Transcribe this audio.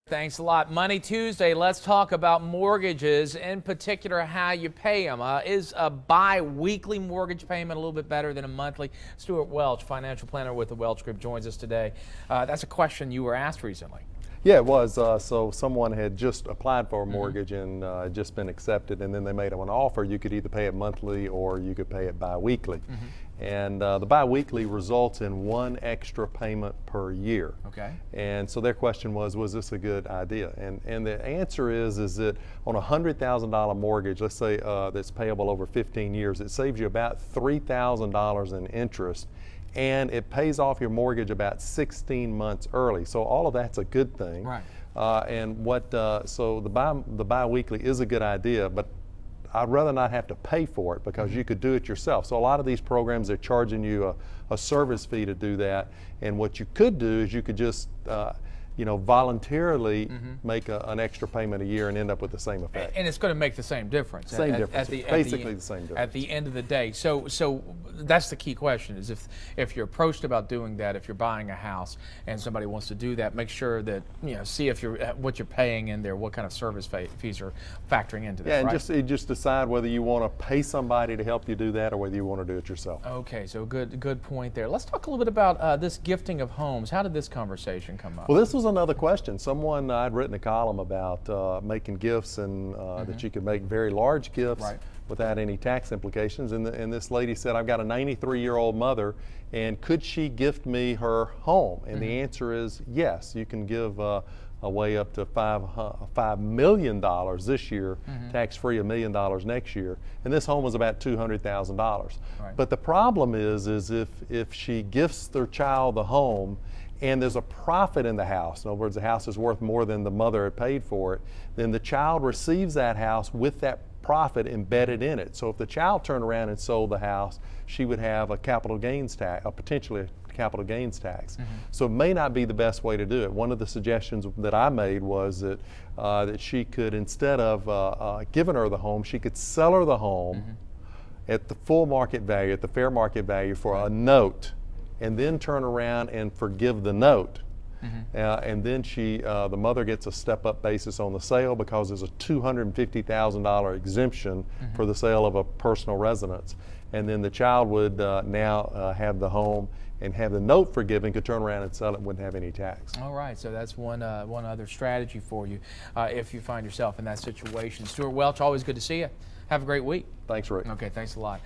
Thanks a lot. Money Tuesday, let's talk about mortgages, in particular how you pay them. Is a bi-weekly mortgage payment a little bit better than a monthly? Stewart Welch, financial planner with the Welch Group, joins us today. That's a question you were asked recently. Yeah, it was. So someone had just applied for a mortgage and just been accepted, and then they made them an offer. You could either pay it monthly or you could pay it bi-weekly. And the bi-weekly results in one extra payment per year. Okay. And so their question was this a good idea? And the answer is that on a $100,000 mortgage, let's say that's payable over 15 years, it saves you about $3,000 in interest, and it pays off your mortgage about 16 months early. So all of that's a good thing. Right. So the bi-weekly is a good idea, but I'd rather not have to pay for it because you could do it yourself. So a lot of these programs are charging you a service fee to do that, and what you could do is you could just voluntarily make an extra payment a year and end up with the same effect. And it's going to make the same difference. Same difference. Basically the same difference. At the end of the day. So that's the key question, is if you're approached about doing that, if you're buying a house and somebody wants to do that, make sure that, see if what you're paying in there, what kind of service fees are factoring into that. Yeah, and right? just decide whether you want to pay somebody to help you do that or whether you want to do it yourself. Okay, so good point there. Let's talk a little bit about this gifting of homes. How did this conversation come up? Well, this was another question. I'd written a column about making gifts and that you could make very large gifts without any tax implications. And this lady said, I've got a 93-year-old mother, and could she gift me her home? And the answer is yes. You can give away up to $5 million this year, tax-free, $1 million next year. And this home was about $200,000. Right. But the problem is if she gifts their child the home, and there's a profit in the house, in other words, the house is worth more than the mother had paid for it, then the child receives that house with that profit embedded in it. So if the child turned around and sold the house, she would have a capital gains tax, potentially a capital gains tax. So it may not be the best way to do it. One of the suggestions that I made was that she could, instead of giving her the home, she could sell her the home at the full market value, at the fair market value, for a note, and then turn around and forgive the note. And then the mother gets a step-up basis on the sale because there's a $250,000 exemption for the sale of a personal residence. And then the child would now have the home and have the note forgiven, could turn around and sell it and wouldn't have any tax. All right, so that's one other strategy for you if you find yourself in that situation. Stewart Welch, always good to see you. Have a great week. Thanks, Rick. Okay, thanks a lot.